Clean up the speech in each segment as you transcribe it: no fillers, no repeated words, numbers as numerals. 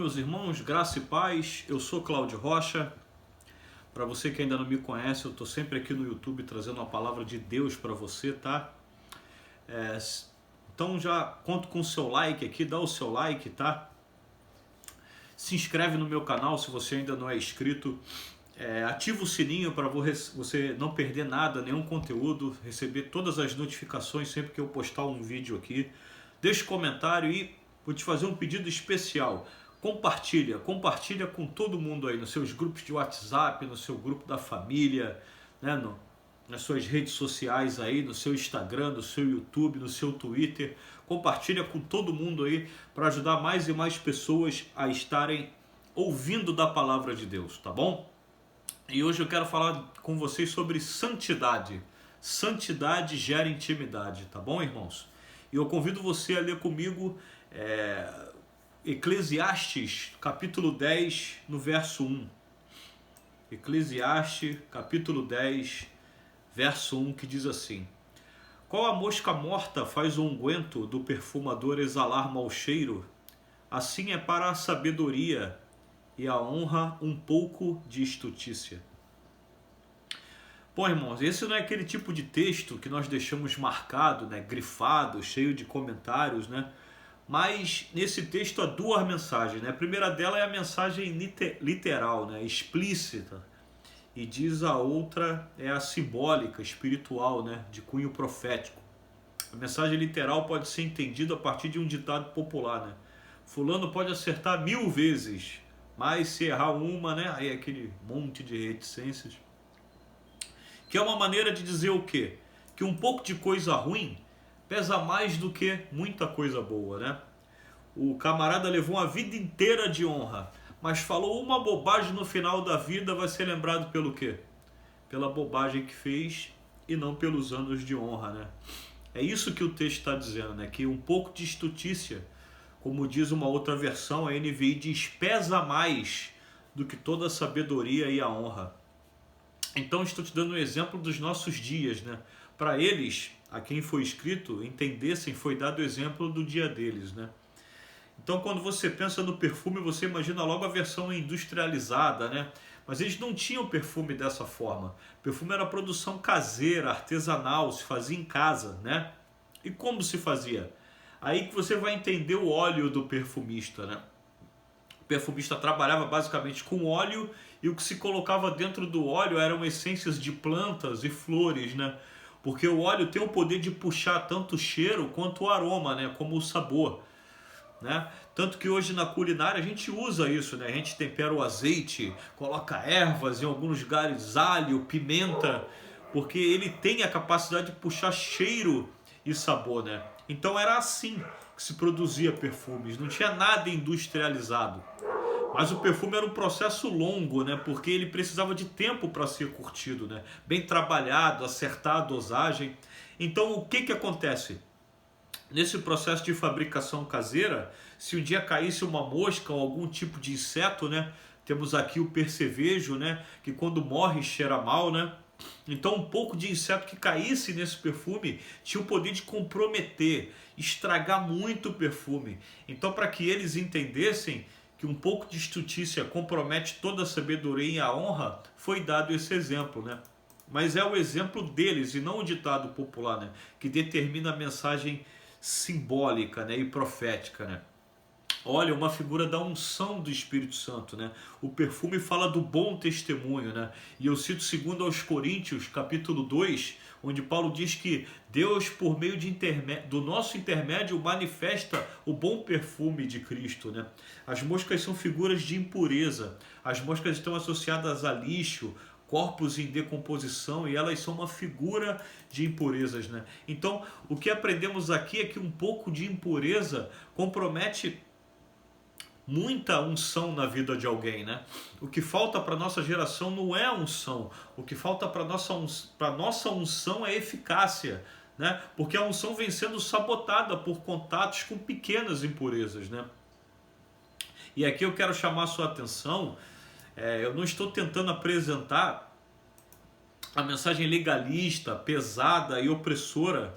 meus irmãos, graça e paz. Eu sou Cláudio Rocha. Para você que ainda não me conhece, eu estou sempre aqui no YouTube trazendo a palavra de Deus para você, tá? Então já conto com o seu like aqui, dá o seu like, tá? Se inscreve no meu canal se você ainda não é inscrito. Ativa o sininho para você não perder nada, nenhum conteúdo, receber todas as notificações sempre que eu postar um vídeo aqui. Deixa um comentário e vou te fazer um pedido especial. Compartilha com todo mundo aí, nos seus grupos de WhatsApp, no seu grupo da família, né, nas suas redes sociais aí, no seu Instagram, no seu YouTube, no seu Twitter. Compartilha com todo mundo aí para ajudar mais e mais pessoas a estarem ouvindo da palavra de Deus, tá bom? E hoje eu quero falar com vocês sobre santidade. Santidade gera intimidade, tá bom, irmãos? E eu convido você a ler comigo Eclesiastes, capítulo 10, no verso 1. Eclesiastes, capítulo 10, verso 1, que diz assim: Qual a mosca morta faz o unguento do perfumador exalar mau cheiro? Assim é para a sabedoria e a honra um pouco de estutícia. Bom, irmãos, esse não é aquele tipo de texto que nós deixamos marcado, né, grifado, cheio de comentários, né? Mas nesse texto há duas mensagens, né? A primeira dela é a mensagem literal, né, explícita, e diz a outra é a simbólica, espiritual, né, de cunho profético. A mensagem literal pode ser entendida a partir de um ditado popular, né? Fulano pode acertar 1000 vezes, mas se errar uma, né, aí é aquele monte de reticências. Que é uma maneira de dizer o quê? Que um pouco de coisa ruim pesa mais do que muita coisa boa, né? O camarada levou uma vida inteira de honra, mas falou uma bobagem no final da vida, vai ser lembrado pelo quê? Pela bobagem que fez e não pelos anos de honra, né? É isso que o texto está dizendo, né? Que um pouco de estutícia, como diz uma outra versão, a NVI diz, pesa mais do que toda a sabedoria e a honra. Então estou te dando um exemplo dos nossos dias, né? Para eles, a quem foi escrito, entendessem, foi dado o exemplo do dia deles, né? Então quando você pensa no perfume, você imagina logo a versão industrializada, né? Mas eles não tinham perfume dessa forma. O perfume era produção caseira, artesanal, se fazia em casa, né? E como se fazia? Aí que você vai entender o óleo do perfumista, né? O perfumista trabalhava basicamente com óleo e o que se colocava dentro do óleo eram essências de plantas e flores, né? Porque o óleo tem o poder de puxar tanto o cheiro quanto o aroma, né? Como o sabor, né? Tanto que hoje na culinária a gente usa isso, né? A gente tempera o azeite, coloca ervas, em alguns lugares alho, pimenta, porque ele tem a capacidade de puxar cheiro e sabor, né? Então era assim que se produzia perfumes, não tinha nada industrializado. Mas o perfume era um processo longo, né? Porque ele precisava de tempo para ser curtido, né? Bem trabalhado, acertar a dosagem. Então o que acontece? Nesse processo de fabricação caseira, se um dia caísse uma mosca ou algum tipo de inseto, né? Temos aqui o percevejo, né? Que quando morre cheira mal, né? Então um pouco de inseto que caísse nesse perfume tinha o poder de comprometer, estragar muito o perfume. Então para que eles entendessem que um pouco de estutícia compromete toda a sabedoria e a honra, foi dado esse exemplo, né? Mas é o exemplo deles e não o ditado popular, né? Que determina a mensagem simbólica, né? E profética, né? Olha, uma figura da unção do Espírito Santo, né? O perfume fala do bom testemunho, né? E eu cito 2 aos Coríntios, capítulo 2, onde Paulo diz que Deus, por meio do nosso intermédio, manifesta o bom perfume de Cristo, né? As moscas são figuras de impureza. As moscas estão associadas a lixo, corpos em decomposição, e elas são uma figura de impurezas, né? Então, o que aprendemos aqui é que um pouco de impureza compromete muita unção na vida de alguém, né? O que falta para nossa geração não é unção. O que falta para nossa unção é eficácia, né? Porque a unção vem sendo sabotada por contatos com pequenas impurezas, né? E aqui eu quero chamar a sua atenção. Eu não estou tentando apresentar a mensagem legalista, pesada e opressora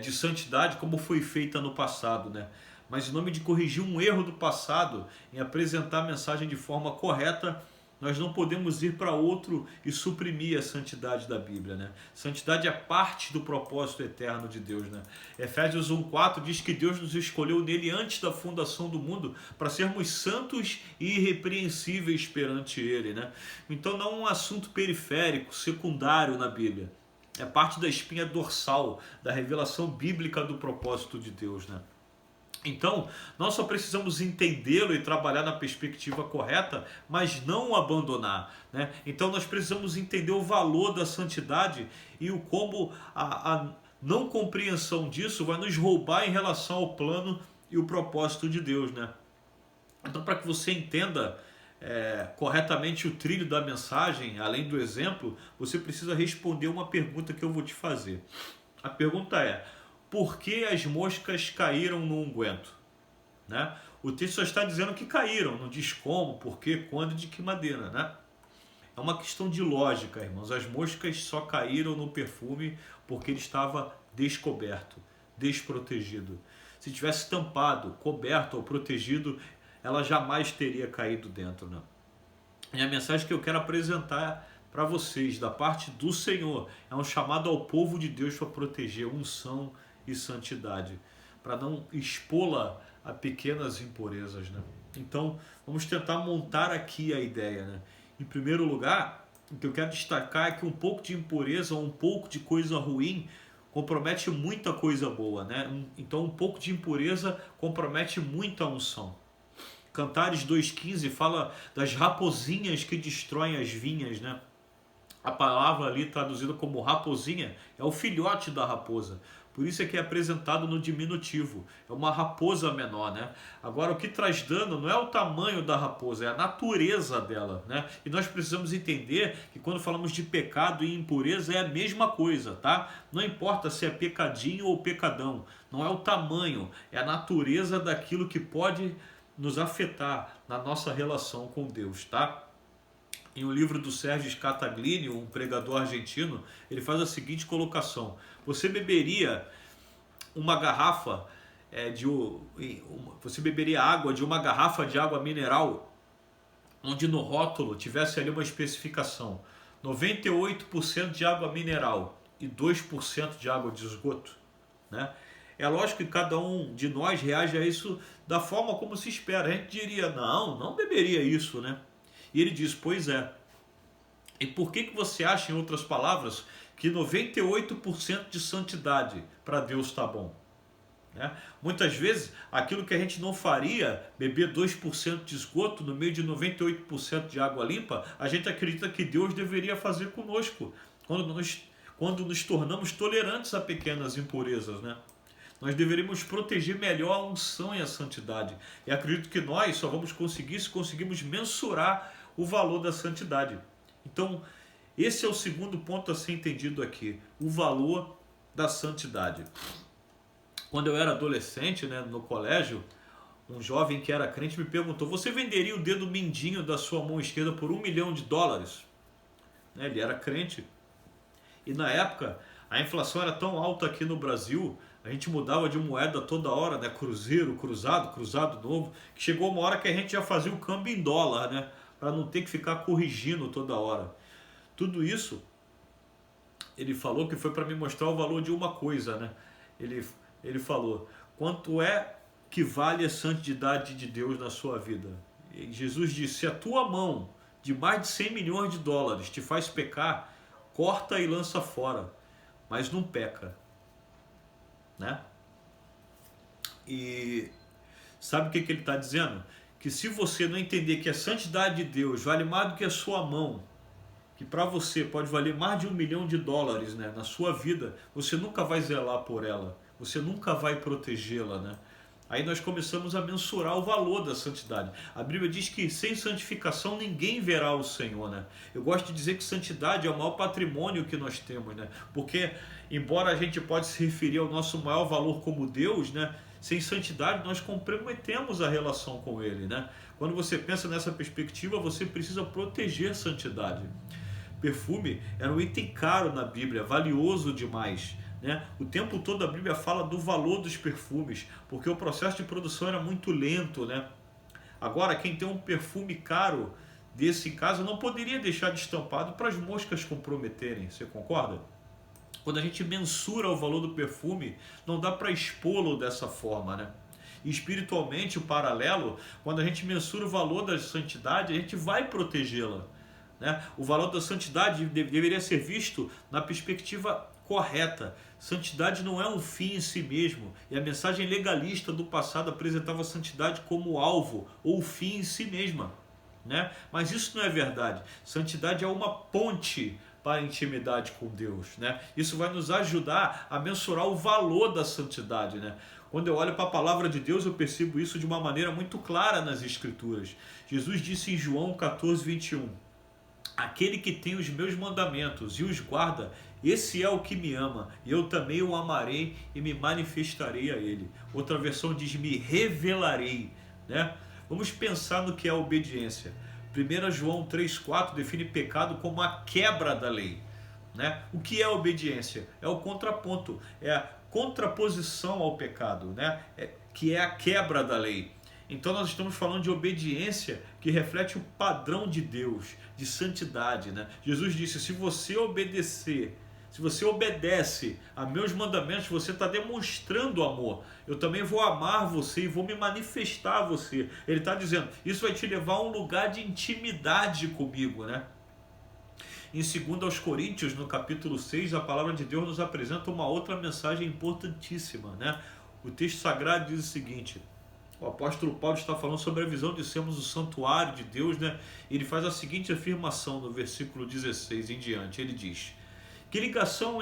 de santidade como foi feita no passado, né? mas em nome de corrigir um erro do passado, em apresentar a mensagem de forma correta, nós não podemos ir para outro e suprimir a santidade da Bíblia, né? Santidade é parte do propósito eterno de Deus, né? Efésios 1:4 diz que Deus nos escolheu nele antes da fundação do mundo para sermos santos e irrepreensíveis perante ele, né? Então não é um assunto periférico, secundário na Bíblia. É parte da espinha dorsal da revelação bíblica do propósito de Deus, né? Então, nós só precisamos entendê-lo e trabalhar na perspectiva correta, mas não o abandonar, né? Então, nós precisamos entender o valor da santidade e o como a não compreensão disso vai nos roubar em relação ao plano e o propósito de Deus, né? Então, para que você entenda corretamente o trilho da mensagem, além do exemplo, você precisa responder uma pergunta que eu vou te fazer. A pergunta é: por que as moscas caíram no unguento? Né? O texto só está dizendo que caíram, não diz como, por quê, quando e de que maneira. Né? É uma questão de lógica, irmãos. As moscas só caíram no perfume porque ele estava descoberto, desprotegido. Se tivesse tampado, coberto ou protegido, ela jamais teria caído dentro. Né? E a mensagem que eu quero apresentar para vocês, da parte do Senhor, é um chamado ao povo de Deus para proteger unção e santidade, para não expô-la a pequenas impurezas, né? Então, vamos tentar montar aqui a ideia, né? Em primeiro lugar, o que eu quero destacar é que um pouco de impureza ou um pouco de coisa ruim compromete muita coisa boa, né? Então, um pouco de impureza compromete muita unção. Cantares 2:15 fala das raposinhas que destroem as vinhas, né? A palavra ali traduzida como raposinha é o filhote da raposa. Por isso é que é apresentado no diminutivo. É uma raposa menor, né? Agora, o que traz dano não é o tamanho da raposa, é a natureza dela, né? E nós precisamos entender que quando falamos de pecado e impureza é a mesma coisa, tá? Não importa se é pecadinho ou pecadão. Não é o tamanho, é a natureza daquilo que pode nos afetar na nossa relação com Deus, tá? Em um livro do Sérgio Scataglini, um pregador argentino, ele faz a seguinte colocação: você beberia uma garrafa você beberia água de uma garrafa de água mineral onde no rótulo tivesse ali uma especificação 98% de água mineral e 2% de água de esgoto, né? É lógico que cada um de nós reage a isso da forma como se espera. A gente diria: não beberia isso, né? E ele diz: pois é. E por que você acha, em outras palavras, que 98% de santidade para Deus está bom? Né? Muitas vezes, aquilo que a gente não faria, beber 2% de esgoto no meio de 98% de água limpa, a gente acredita que Deus deveria fazer conosco, quando nos tornamos tolerantes a pequenas impurezas, né? Nós deveríamos proteger melhor a unção e a santidade. E acredito que nós só vamos conseguir se conseguirmos mensurar o valor da santidade. Então, esse é o segundo ponto a ser entendido aqui, o valor da santidade. Quando eu era adolescente, né, no colégio, um jovem que era crente me perguntou: você venderia o dedo mindinho da sua mão esquerda por $1 milhão? Ele era crente. E na época, a inflação era tão alta aqui no Brasil, a gente mudava de moeda toda hora, né? Cruzeiro, cruzado, cruzado novo, que chegou uma hora que a gente já fazia o câmbio em dólar, né? Para não ter que ficar corrigindo toda hora. Tudo isso, ele falou que foi para me mostrar o valor de uma coisa, né? Ele falou: quanto é que vale a santidade de Deus na sua vida? E Jesus disse: se a tua mão de mais de $100 milhões te faz pecar, corta e lança fora, mas não peca. Né? E sabe o que ele está dizendo? Que se você não entender que a santidade de Deus vale mais do que a sua mão, que para você pode valer mais de $1 milhão, né, na sua vida, você nunca vai zelar por ela, você nunca vai protegê-la, né? Aí nós começamos a mensurar o valor da santidade. A Bíblia diz que sem santificação ninguém verá o Senhor, né? Eu gosto de dizer que santidade é o maior patrimônio que nós temos, né? Porque, embora a gente pode se referir ao nosso maior valor como Deus, né? Sem santidade nós comprometemos a relação com Ele, né? Quando você pensa nessa perspectiva, você precisa proteger a santidade. Perfume era um item caro na Bíblia, valioso demais. né? O tempo todo a Bíblia fala do valor dos perfumes, porque o processo de produção era muito lento, né? Agora, quem tem um perfume caro desse em casa não poderia deixar de estampado para as moscas comprometerem, você concorda? Quando a gente mensura o valor do perfume, não dá para expô-lo dessa forma, né? E espiritualmente, o paralelo, quando a gente mensura o valor da santidade, a gente vai protegê-la, né? O valor da santidade deveria ser visto na perspectiva correta. Santidade não é um fim em si mesmo, e a mensagem legalista do passado apresentava a santidade como alvo ou fim em si mesma, né? Mas isso não é verdade. Santidade é uma ponte para a intimidade com Deus, né? Isso vai nos ajudar a mensurar o valor da santidade, né? Quando eu olho para a palavra de Deus, eu percebo isso de uma maneira muito clara nas Escrituras. Jesus disse em João 14, 21: aquele que tem os meus mandamentos e os guarda, esse é o que me ama, e eu também o amarei e me manifestarei a ele. Outra versão diz: me revelarei, né? Vamos pensar no que é a obediência. 1 João 3,4 define pecado como a quebra da lei, né? O que é a obediência? É o contraponto, é a contraposição ao pecado, né? Que é a quebra da lei. Então nós estamos falando de obediência que reflete o padrão de Deus, de santidade, né? Jesus disse: se você obedecer, se você obedece a meus mandamentos, você está demonstrando amor. Eu também vou amar você e vou me manifestar a você. Ele está dizendo, isso vai te levar a um lugar de intimidade comigo, né? Em 2 Coríntios, no capítulo 6, a palavra de Deus nos apresenta uma outra mensagem importantíssima, né? O texto sagrado diz o seguinte: o apóstolo Paulo está falando sobre a visão de sermos o santuário de Deus, né? Ele faz a seguinte afirmação no versículo 16 em diante. Ele diz: que ligação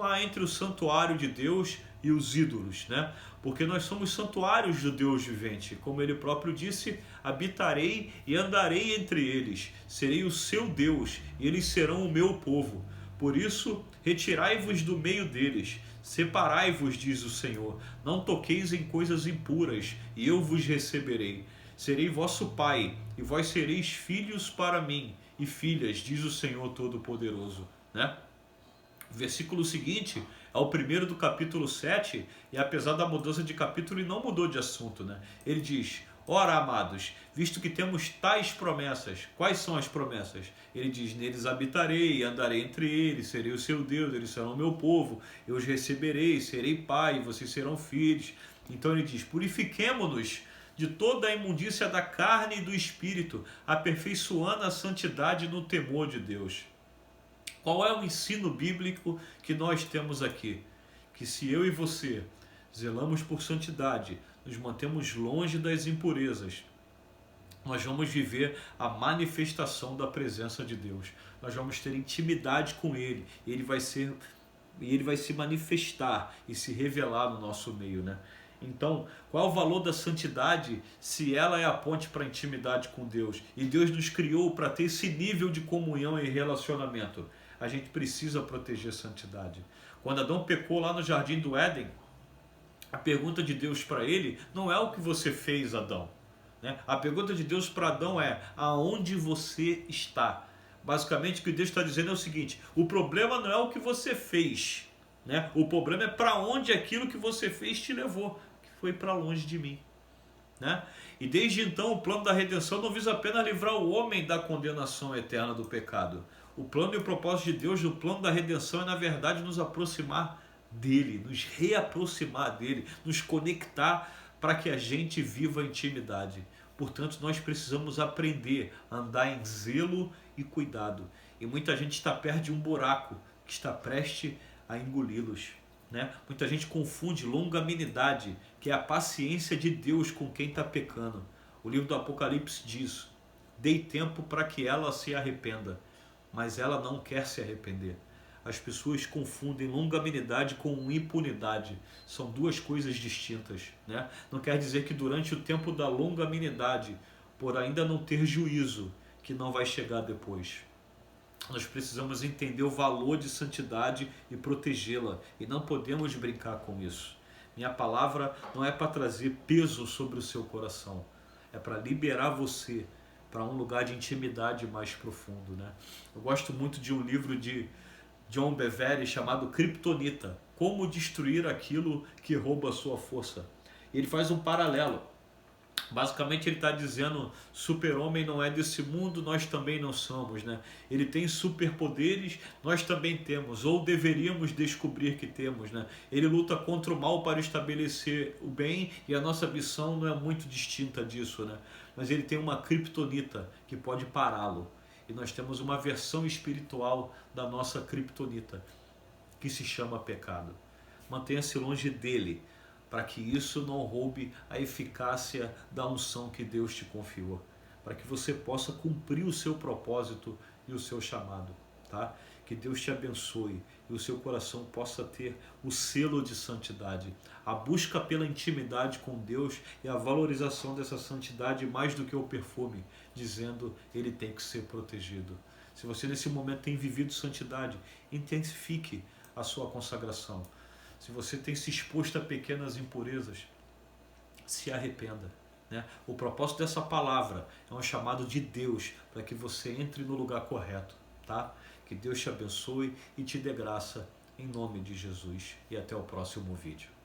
há entre o santuário de Deus e os ídolos, né? Porque nós somos santuários do Deus vivente. Como ele próprio disse: habitarei e andarei entre eles, serei o seu Deus e eles serão o meu povo. Por isso, retirai-vos do meio deles, separai-vos, diz o Senhor, não toqueis em coisas impuras, e eu vos receberei. Serei vosso pai, e vós sereis filhos para mim, e filhas, diz o Senhor Todo-Poderoso, né? O versículo seguinte é o primeiro do capítulo 7, e apesar da mudança de capítulo, ele não mudou de assunto, né? Ele diz: ora, amados, visto que temos tais promessas, quais são as promessas? Ele diz: neles habitarei, andarei entre eles, serei o seu Deus, eles serão o meu povo, eu os receberei, serei pai, vocês serão filhos. Então ele diz: purifiquemo-nos de toda a imundícia da carne e do espírito, aperfeiçoando a santidade no temor de Deus. Qual é o ensino bíblico que nós temos aqui? Que se eu e você zelamos por santidade, nos mantemos longe das impurezas, nós vamos viver a manifestação da presença de Deus. Nós vamos ter intimidade com Ele. E Ele vai se manifestar e se revelar no nosso meio, né? Então, qual é o valor da santidade se ela é a ponte para a intimidade com Deus? E Deus nos criou para ter esse nível de comunhão e relacionamento. A gente precisa proteger a santidade. Quando Adão pecou lá no Jardim do Éden, a pergunta de Deus para ele não é o que você fez, Adão, né? A pergunta de Deus para Adão é: aonde você está? Basicamente o que Deus está dizendo é o seguinte: o problema não é o que você fez, né? O problema é para onde aquilo que você fez te levou, que foi para longe de mim, né? E desde então o plano da redenção não visa apenas livrar o homem da condenação eterna do pecado. O plano e o propósito de Deus, o plano da redenção, é na verdade nos aproximar dele, nos reaproximar dele, nos conectar para que a gente viva a intimidade. Portanto, nós precisamos aprender a andar em zelo e cuidado. E muita gente está perto de um buraco que está prestes a engoli-los, né? Muita gente confunde longanimidade, que é a paciência de Deus com quem está pecando. O livro do Apocalipse diz: dei tempo para que ela se arrependa, mas ela não quer se arrepender. As pessoas confundem longanimidade com impunidade. São duas coisas distintas, né? Não quer dizer que durante o tempo da longanimidade, por ainda não ter juízo, que não vai chegar depois. Nós precisamos entender o valor de santidade e protegê-la, e não podemos brincar com isso. Minha palavra não é para trazer peso sobre o seu coração, é para liberar você para um lugar de intimidade mais profundo, né? Eu gosto muito de um livro John Bevere chamado Kryptonita, como destruir aquilo que rouba a sua força. E ele faz um paralelo. Basicamente ele está dizendo, super-homem não é desse mundo, nós também não somos, né? Ele tem superpoderes, nós também temos, ou deveríamos descobrir que temos, né? Ele luta contra o mal para estabelecer o bem e a nossa missão não é muito distinta disso, né? Mas ele tem uma kryptonita que pode pará-lo. E nós temos uma versão espiritual da nossa kryptonita, que se chama pecado. Mantenha-se longe dele, para que isso não roube a eficácia da unção que Deus te confiou, para que você possa cumprir o seu propósito e o seu chamado, tá? Que Deus te abençoe e o seu coração possa ter o selo de santidade, a busca pela intimidade com Deus e a valorização dessa santidade mais do que o perfume, dizendo ele tem que ser protegido. Se você nesse momento tem vivido santidade, intensifique a sua consagração. Se você tem se exposto a pequenas impurezas, se arrependa, né? O propósito dessa palavra é um chamado de Deus para que você entre no lugar correto, tá? Que Deus te abençoe e te dê graça em nome de Jesus. E até o próximo vídeo.